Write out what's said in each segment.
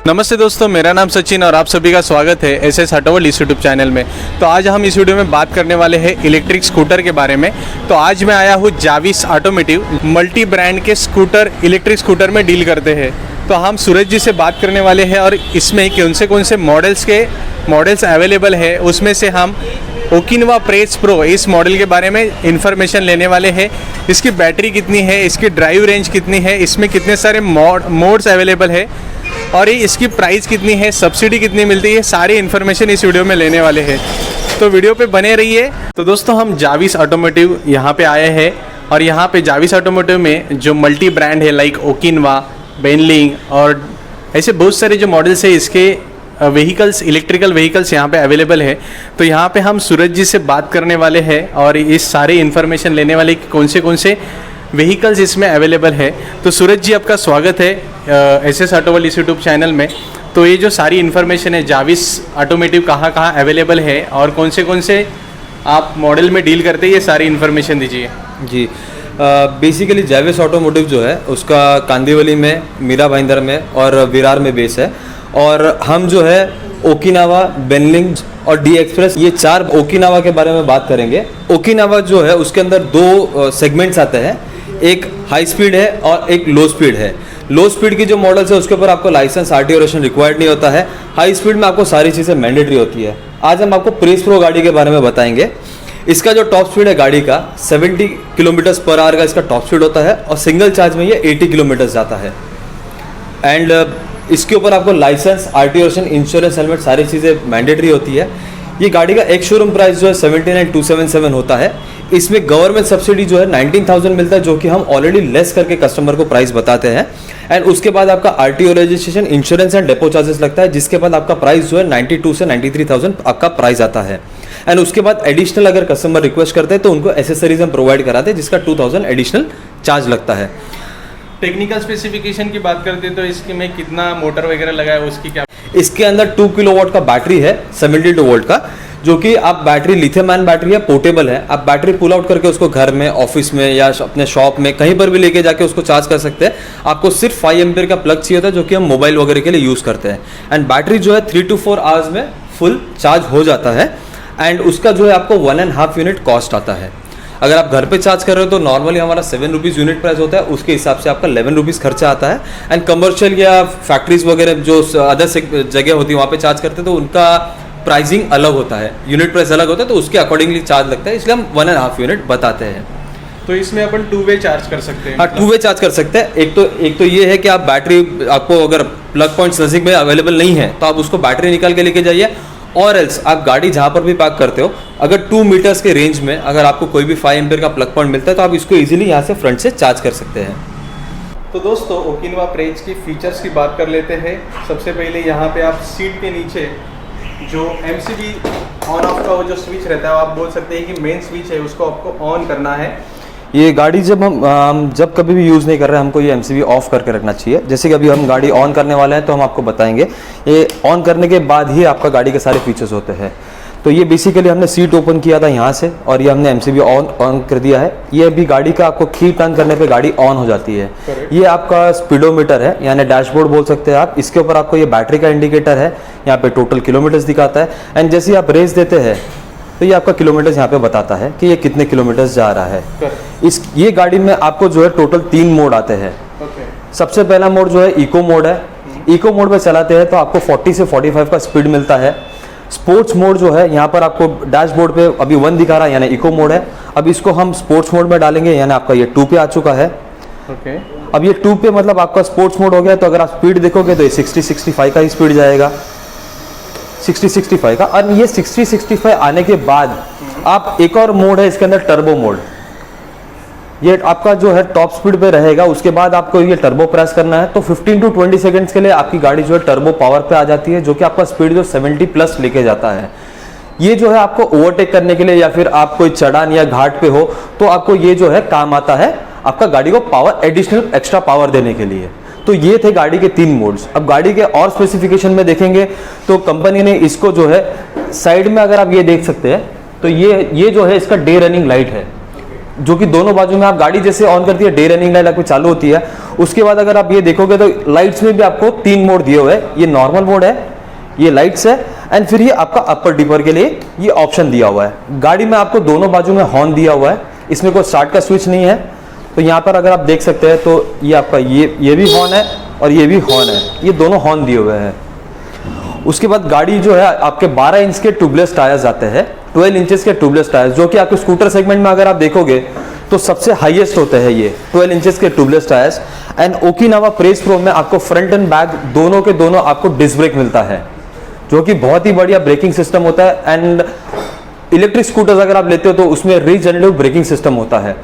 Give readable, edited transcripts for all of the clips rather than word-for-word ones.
नमस्ते दोस्तों, मेरा नाम सचिन और आप सभी का स्वागत है एसएस ऑटो वर्ल्ड इस यूट्यूब चैनल में। तो आज हम इस वीडियो में बात करने वाले हैं इलेक्ट्रिक स्कूटर के बारे में। तो आज मैं आया हूँ जाविस ऑटोमोटिव, मल्टी ब्रांड के स्कूटर, इलेक्ट्रिक स्कूटर में डील करते हैं। तो हम सूरज जी से बात करने वाले हैं और इसमें कौन से मॉडल्स अवेलेबल है, उसमें से हम ओकिनवा प्रेस प्रो इस मॉडल के बारे में इंफॉर्मेशन लेने वाले हैं। इसकी बैटरी कितनी है, इसकी ड्राइव रेंज कितनी है, इसमें कितने सारे मोड्स अवेलेबल है और इसकी प्राइस कितनी है, सब्सिडी कितनी मिलती है, सारी इन्फॉर्मेशन इस वीडियो में लेने वाले हैं। तो वीडियो पे बने रहिए। तो दोस्तों, हम जाविस ऑटोमोटिव यहाँ पे आए हैं और यहाँ पे जाविस ऑटोमोटिव में जो मल्टी ब्रांड है लाइक ओकिनवा, बेनलिंग और ऐसे बहुत सारे जो मॉडल्स है इसके व्हीकल्स, इलेक्ट्रिकल व्हीकल्स यहाँ पे अवेलेबल है। तो यहाँ पे हम सूरज जी से बात करने वाले हैं और इस सारे इन्फॉर्मेशन लेने वाले कि कौन से व्हीकल्स इसमें अवेलेबल है। तो सूरज जी, आपका स्वागत है एसएस ऑटो वर्ल्ड इस यूट्यूब चैनल में। तो ये जो सारी इन्फॉर्मेशन है, जाविस ऑटोमोटिव कहाँ अवेलेबल है और कौन से आप मॉडल में डील करते हैं, ये सारी इन्फॉर्मेशन दीजिए। जी, बेसिकली जाविस ऑटोमोटिव जो है उसका कांदिवली में, मीरा भाईंदर में और विरार में बेस है। और हम जो है ओकिनावा, बेनलिंग और डी एक्सप्रेस, ये 4 ओकिनावा के बारे में बात करेंगे। ओकिनावा जो है उसके अंदर 2 सेगमेंट्स आते हैं, एक हाई स्पीड है और एक लो स्पीड है। लो स्पीड की जो मॉडल्स है उसके ऊपर आपको लाइसेंस, आरटीओ रेजिस्ट्रेशन रिक्वायर्ड नहीं होता है। हाई स्पीड में आपको सारी चीज़ें मैंडेटरी होती है। आज हम आपको प्रेस प्रो गाड़ी के बारे में बताएंगे। इसका जो टॉप स्पीड है गाड़ी का 70 किलोमीटर्स पर आवर का इसका टॉप स्पीड होता है और सिंगल चार्ज में ये 80 किलोमीटर्स जाता है। एंड इसके ऊपर आपको license, RTO registration, insurance, helmet सारी चीज़ें मैंडेटरी होती है। ये गाड़ी का एक शोरूम प्राइस जो है 79,277 होता है। इसमें गवर्नमेंट सब्सिडी जो है 19,000 मिलता है, जो कि हम ऑलरेडी लेस करके कस्टमर को प्राइस बताते हैं। एंड उसके बाद आपका RTO registration, insurance and depot charges लगता है, जिसके बाद आपका प्राइस जो है 92 से 93,000 आपका प्राइस आता है। एंड उसके बाद एडिशनल अगर कस्टमर रिक्वेस्ट करते हैं तो उनको एसेसरीज हम प्रोवाइड कराते हैं, जिसका 2,000 एडिशनल चार्ज लगता है। टेक्निकल स्पेसिफिकेशन की बात करते हैं तो इसके में कितना मोटर वगैरह लगा है, उसकी क्या? इसके अंदर 2 किलोवाट का बैटरी है, 72 वोल्ट का, जो कि आप बैटरी लिथियम आयन बैटरी है, पोर्टेबल है। आप बैटरी पुल आउट करके उसको घर में, ऑफिस में या अपने शॉप में कहीं पर भी लेके जाके उसको चार्ज कर सकते हैं। आपको सिर्फ 5 एम्पियर का प्लग चाहिए होता है, जो कि हम मोबाइल वगैरह के लिए यूज़ करते हैं। एंड बैटरी जो है 3 to 4 आवर्स में फुल चार्ज हो जाता है। एंड उसका जो है आपको 1.5 यूनिट कॉस्ट आता है। अगर आप घर पे चार्ज कर रहे हो तो नॉर्मली हमारा 7 रुपीज़ यूनिट प्राइस होता है, उसके हिसाब से आपका 11 रुपीज़ खर्चा आता है। एंड कमर्शियल या फैक्ट्रीज वगैरह जो अदर जगह होती है वहाँ पे चार्ज करते हैं तो उनका प्राइसिंग अलग होता है, यूनिट प्राइस अलग होता है, तो उसके अकॉर्डिंगली चार्ज लगता है, इसलिए हम 1.5 यूनिट बताते हैं। तो इसमें अपन 2 वे चार्ज कर सकते हैं? हाँ, 2 वे चार्ज कर सकते हैं। एक तो ये है कि आप बैटरी, आपको अगर प्लग पॉइंट्स नज़दीक में अवेलेबल नहीं है तो आप उसको बैटरी निकाल के लेके जाइए, और एल्स आप गाड़ी जहाँ पर भी पार्क करते हो, अगर 2 मीटर्स के रेंज में अगर आपको कोई भी 5 एम्पियर का प्लग पॉइंट मिलता है तो आप इसको इजीली यहाँ से फ्रंट से चार्ज कर सकते हैं। तो दोस्तों, ओकिनवा प्रेस की फीचर्स की बात कर लेते हैं। सबसे पहले यहाँ पे आप सीट के नीचे जो एमसीबी ऑन ऑफ का वो जो स्विच रहता है, आप बोल सकते हैं कि मेन स्विच है, उसको आपको ऑन करना है। ये गाड़ी जब हम जब कभी भी यूज़ नहीं कर रहे हैं, हमको ये एमसीबी ऑफ करके रखना चाहिए। जैसे कि अभी हम गाड़ी ऑन करने वाले हैं तो हम आपको बताएंगे, ये ऑन करने के बाद ही आपका गाड़ी के सारे फीचर्स होते हैं। तो ये बेसिकली हमने सीट ओपन किया था यहाँ से और ये हमने एमसीबी ऑन कर दिया है। ये अभी गाड़ी का आपको की टर्न करने पे गाड़ी ऑन हो जाती है। ये आपका स्पीडोमीटर है, यानी डैशबोर्ड बोल सकते हैं आप। इसके ऊपर आपको ये बैटरी का इंडिकेटर है, यहाँ पे टोटल किलोमीटर्स दिखाता है। एंड जैसे आप रेस देते हैं तो ये आपका किलोमीटर्स यहाँ पे बताता है कि ये कितने किलोमीटर्स जा रहा है। ये गाड़ी में आपको जो है टोटल 3 मोड आते हैं। सबसे पहला मोड जो है इको मोड है। इको मोड में चलाते हैं तो आपको 40 से 45 का स्पीड मिलता है। स्पोर्ट्स मोड जो है, यहाँ पर आपको डैशबोर्ड पे अभी 1 दिखा रहा है, यानी इको मोड है। अब इसको हम स्पोर्ट्स मोड में डालेंगे, यानी आपका ये 2 पे आ चुका है। अब ये 2 पे मतलब आपका स्पोर्ट्स मोड हो गया। तो अगर आप स्पीड देखोगे तो ये 60-65 का ही स्पीड जाएगा, 60-65 का। और ये 60-65 आने के बाद आप एक और मोड है इसके अंदर, टर्बो मोड। ये आपका जो है टॉप स्पीड पे रहेगा। उसके बाद आपको ये टर्बो प्रेस करना है तो 15 to 20 सेकंड्स के लिए आपकी गाड़ी जो है टर्बो पावर पे आ जाती है, जो कि आपका स्पीड जो 70 प्लस लेके जाता है। ये जो है आपको ओवरटेक करने के लिए या फिर आप कोई चढ़ान या घाट पे हो तो आपको ये जो है काम आता है, आपका गाड़ी को पावर, एडिशनल एक्स्ट्रा पावर देने के लिए। तो ये थे गाड़ी के 3 मोड्स। अब गाड़ी के और स्पेसिफिकेशन में देखेंगे तो कंपनी ने इसको जो है साइड में, अगर आप ये देख सकते हैं तो ये जो है इसका डे रनिंग लाइट है। जो कि दोनों बाजू में आप गाड़ी जैसे ऑन करती है डे रनिंग लाइट आपकी चालू होती है, उसके बाद अगर आप ये देखोगे तो लाइट्स में भी आपको 3 मोड दिए हुए हैं। ये नॉर्मल मोड है, ये लाइट्स है, एंड फिर ये आपका अपर डिपर के लिए ये ऑप्शन दिया हुआ है। गाड़ी में आपको दोनों बाजू में हॉर्न दिया हुआ है, इसमें कोई स्टार्ट का स्विच नहीं है। तो यहाँ पर अगर आप देख सकते हैं तो ये आपका ये भी हॉर्न है और ये भी हॉर्न है, ये दोनों हॉर्न दिए हुए हैं। उसके बाद गाड़ी जो है आपके 12 इंच के ट्यूबलेस टायर्स आते हैं, 12 इंचेस के ट्यूबलेस टायर्स, जो कि आपके स्कूटर सेगमेंट में अगर आप देखोगे तो सबसे हाईएस्ट होते हैं ये 12 इंचेस के tubeless tyres. And Okinawa press pro में आपको फ्रंट एंड बैक दोनों के दोनों आपको डिस्क ब्रेक मिलता है, जो कि बहुत ही बढ़िया ब्रेकिंग सिस्टम होता है। एंड इलेक्ट्रिक स्कूटर्स अगर आप लेते हो तो उसमें रीजनरेटिव ब्रेकिंग सिस्टम होता है।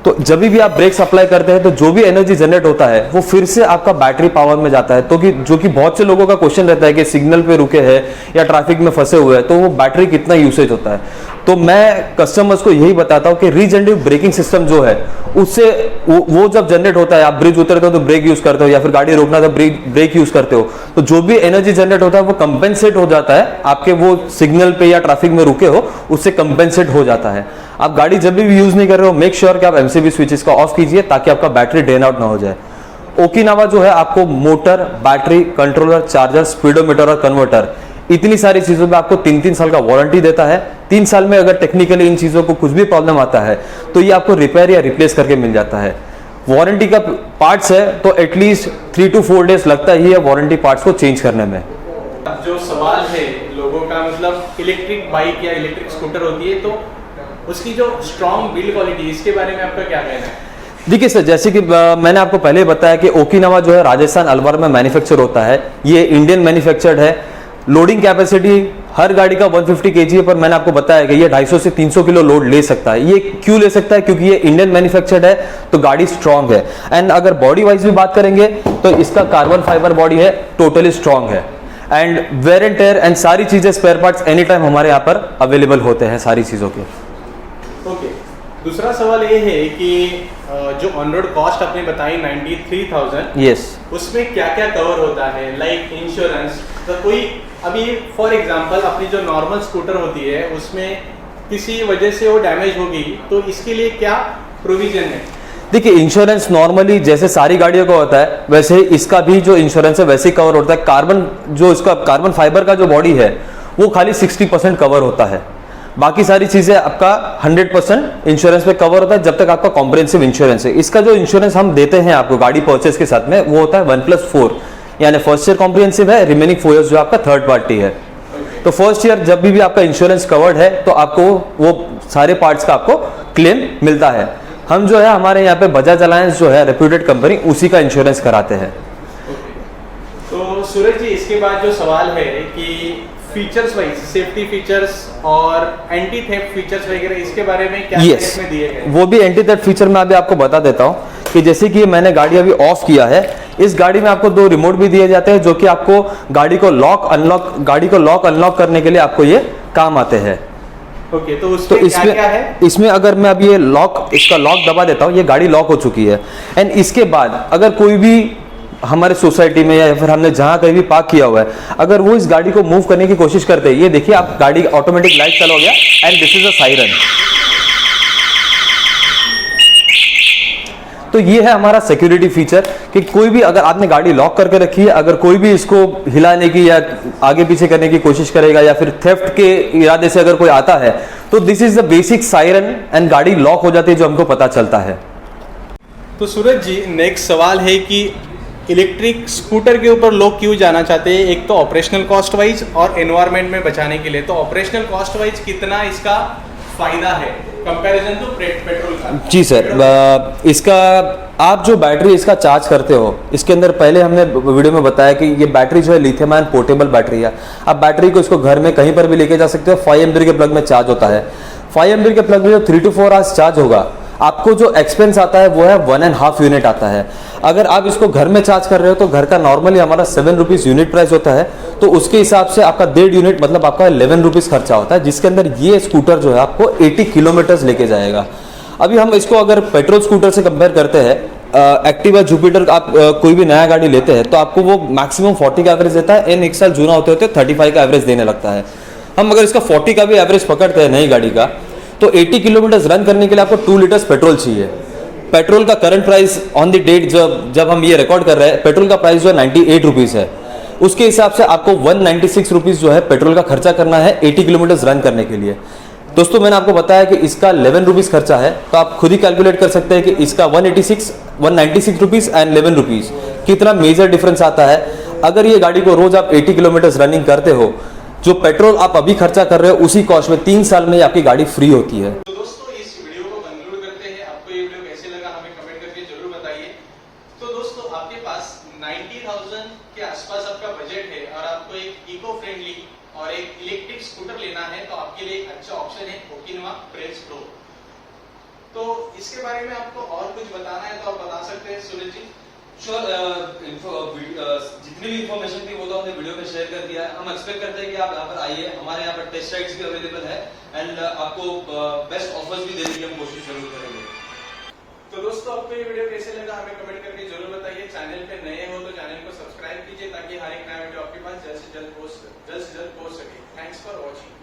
तो जब भी आप ब्रेक्स अप्लाई करते हैं तो जो भी एनर्जी जनरेट होता है वो फिर से आपका बैटरी पावर में जाता है। तो कि जो कि बहुत से लोगों का क्वेश्चन रहता है कि सिग्नल पे रुके हैं या ट्रैफिक में फंसे हुए हैं तो वो बैटरी कितना यूसेज होता है। तो मैं कस्टमर्स को यही बताता हूँ कि रीजनरेटिव ब्रेकिंग सिस्टम जो है उससे वो जब जनरेट होता है, आप ब्रिज उतरते हो तो ब्रेक यूज करते हो या फिर गाड़ी रोकना तो ब्रेक यूज करते हो, तो जो भी एनर्जी जनरेट होता है वो कंपेंसेट हो जाता है, आपके वो सिग्नल पे या ट्रैफिक में रुके हो उससे कंपेंसेट हो जाता है। आप गाड़ी जब भी यूज नहीं कर रहे हो मेक श्योर कि आप एमसीबी स्विचेस का ऑफ कीजिए ताकि आपका बैटरी ड्रेन आउट ना हो जाए। ओकिनावा जो है आपको motor, battery, controller, charger, speedometer और कन्वर्टर, इतनी सारी चीजों में आपको 3-3 साल का वारंटी देता है। 3 साल में अगर टेक्निकली इन चीजों को कुछ भी प्रॉब्लम आता है तो ये आपको रिपेयर या रिप्लेस करके मिल जाता है। वारंटी का पार्ट्स है तो एटलीस्ट 3 to 4 डेज लगता ही है वारंटी पार्ट्स को चेंज करने में। जो सवाल है लोगों का, मतलब इलेक्ट्रिक बाइक या इलेक्ट्रिक स्कूटर होती है तो उसकी जो स्ट्रॉन्ग बिल्ड क्वालिटी, इसके बारे में आपका क्या कहना है? देखिए सर, जैसे कि मैंने आपको पहले बताया कि ओकिनावा जो है राजस्थान अलवर में मैन्युफैक्चर होता है, ये इंडियन मैन्युफैक्चर्ड है। लोडिंग कैपेसिटी हर गाड़ी का 150 kg है, पर मैंने आपको बताया कि ये 250 से 300 किलो लोड ले सकता है। ये क्यों ले सकता है? क्योंकि ये इंडियन मैन्युफैक्चर्ड है तो गाड़ी स्ट्रांग है। एंड अगर बॉडी वाइज भी बात करेंगे तो इसका कार्बन फाइबर बॉडी है, टोटली स्ट्रांग है। And wear and tear and सारी चीजें, स्पेयर पार्ट्स एनी टाइम हमारे यहाँ पर अवेलेबल होते हैं सारी चीजों के। ओके, दूसरा सवाल ये है कि जो ऑन रोड कॉस्ट आपने बताई 93,000, यस, उसमें क्या क्या कवर होता है? लाइक इंश्योरेंस, तो कोई अभी फॉर एग्जांपल अपनी जो नॉर्मल स्कूटर होती है उसमें किसी वजह से वो डैमेज होगी तो इसके लिए क्या प्रोविजन है? देखिए, इंश्योरेंस नॉर्मली जैसे सारी गाड़ियों का होता है वैसे इसका भी जो इंश्योरेंस है वैसे ही कवर होता है। कार्बन जो इसका कार्बन फाइबर का जो बॉडी है वो खाली 60% कवर होता है, बाकी सारी चीजें आपका 100% इंश्योरेंस पे कवर होता है जब तक आपका कॉम्प्रिहेंसिव इंश्योरेंस है। इसका जो इंश्योरेंस हम देते हैं आपको गाड़ी परचेस के साथ में वो होता है 1+4, यानी फर्स्ट ईयर कॉम्प्रिहेंसिव है, रिमेनिंग 4 ईयर्स जो आपका थर्ड पार्टी है। तो फर्स्ट ईयर जब भी आपका इंश्योरेंस कवर्ड है तो आपको वो सारे पार्ट्स का आपको क्लेम मिलता है। हम जो है हमारे यहाँ पे बजाज अलायंस जो है रेप्यूटेड कंपनी, उसी का इंश्योरेंस कराते हैं। तो सूरज जी, इसके बाद जो सवाल है कि फीचर्स वाइज, सेफ्टी फीचर्स और एंटी थेफ्ट फीचर्स वगैरह, इसके बारे में क्या इसमें दिए गए? वो भी एंटी थेफ्ट फीचर मैं अभी आपको बता देता हूँ कि जैसे कि मैंने गाड़ी अभी ऑफ किया है, इस गाड़ी में आपको 2 रिमोट भी दिए जाते हैं जो कि आपको गाड़ी को लॉक अनलॉक करने के लिए आपको ये काम आते हैं। ओके, तो इसमें क्या है? इसमें अगर मैं अभी ये इसका लॉक दबा देता हूँ, ये गाड़ी लॉक हो चुकी है। एंड इसके बाद अगर कोई भी हमारे सोसाइटी में या फिर हमने जहां कहीं भी पार्क किया हुआ है, अगर वो इस गाड़ी को मूव करने की कोशिश करते हैं, ये देखिए आप गाड़ी ऑटोमेटिक लाइट चालू हो गया and this is a siren. तो ये है हमारा सिक्योरिटी फीचर कि कोई भी अगर आपने गाड़ी लॉक करके रखी है, अगर कोई भी इसको हिलाने की या आगे पीछे करने की कोशिश करेगा या फिर थेफ्ट के इरादे से अगर कोई आता है तो this is the basic siren and गाड़ी लॉक हो जाती है जो हमको पता चलता है। तो सूरज जी, नेक्स्ट सवाल है कि इलेक्ट्रिक स्कूटर के ऊपर लोग क्यों जाना चाहते हैं? एक तो ऑपरेशनल कॉस्ट वाइज और एनवायरनमेंट में बचाने के लिए। तो ऑपरेशनल कॉस्ट वाइज कितना इसका फायदा है कंपैरिजन टू पेट्रोल का? जी सर, इसका आप जो बैटरी इसका चार्ज करते हो, इसके अंदर पहले हमने वीडियो में बताया कि ये बैटरी जो है लिथियम आयन पोर्टेबल बैटरी है। आप बैटरी को इसको घर में कहीं पर भी लेके जा सकते हो। 5 एम्पीयर के प्लग में चार्ज होता है। 5 एम्पीयर के प्लग में जो 3 to 4 आवर्स चार्ज होगा, आपको जो एक्सपेंस आता है वो है 1.5 यूनिट आता है। अगर आप इसको घर में चार्ज कर रहे हो तो घर का नॉर्मली हमारा 7 रुपीज़ यूनिट प्राइस होता है, तो उसके हिसाब से आपका 1.5 यूनिट मतलब आपका 11 रुपीज़ खर्चा होता है, जिसके अंदर ये स्कूटर जो है आपको 80 किलोमीटर्स लेके जाएगा। अभी हम इसको अगर पेट्रोल स्कूटर से कंपेयर करते हैं, एक्टिवा जुपिटर आप कोई भी नया गाड़ी लेते हैं तो आपको वो मैक्सिमम 40 का एवरेज देता है एंड 1 साल जूना होते होते 35 का एवरेज देने लगता है। हम अगर इसका 40 का भी एवरेज पकड़ते हैं नई गाड़ी का, तो 80 किलोमीटर रन करने के लिए आपको 2 लीटर्स पेट्रोल चाहिए। पेट्रोल का current price on the date जब हम ये रिकॉर्ड कर रहे हैं, पेट्रोल का प्राइस जो है 98 रुपीज़ है। उसके हिसाब से आपको 196 रुपीज़ जो है पेट्रोल का खर्चा करना है 80 किलोमीटर रन करने के लिए। दोस्तों मैंने आपको बताया कि इसका 11 रुपीज़ खर्चा है, तो आप खुद ही कैलकुलेट कर सकते हैं कि इसका 196 रुपीज़ एंड 11 रुपीज़ कितना मेजर डिफरेंस आता है। अगर ये गाड़ी को रोज आप 80 किलोमीटर रनिंग करते हो, जो पेट्रोल आप अभी खर्चा कर रहे हो उसी कॉस्ट में 3 साल में आपकी गाड़ी फ्री होती है। तो दोस्तों इस वीडियो को कंक्लूड करते हैं। आपको ये वीडियो कैसे लगा हमें कमेंट करके जरूर बताइए। तो दोस्तों आपके पास 90,000 के आसपास आपका बजट है और आपको एक इको फ्रेंडली और एक इलेक्ट्रिक स्कूटर लेना है, तो आपके लिए एक अच्छा ऑप्शन है ओकिनावा ट्रेल्स प्रो। तो इसके बारे में आपको और कुछ बताना है तो आप बता सकते हैं सुनील जी। श्योर, जितनी भी इंफॉर्मेशन थी वो तो हमने वीडियो में शेयर कर दिया है। हम एक्सपेक्ट करते हैं कि आप यहाँ पर आइए, हमारे यहाँ पर टेस्ट राइड्स भी अवेलेबल है एंड आपको बेस्ट ऑफर्स भी देने की हम कोशिश जरूर करेंगे। तो दोस्तों आपको ये वीडियो कैसे लगा हमें कमेंट करके जरूर बताइए। चैनल पे नए हो तो चैनल को सब्सक्राइब कीजिए ताकि हर एक नया वीडियो आपके पास जल्द से जल्द पहुंच सके। Thanks for watching.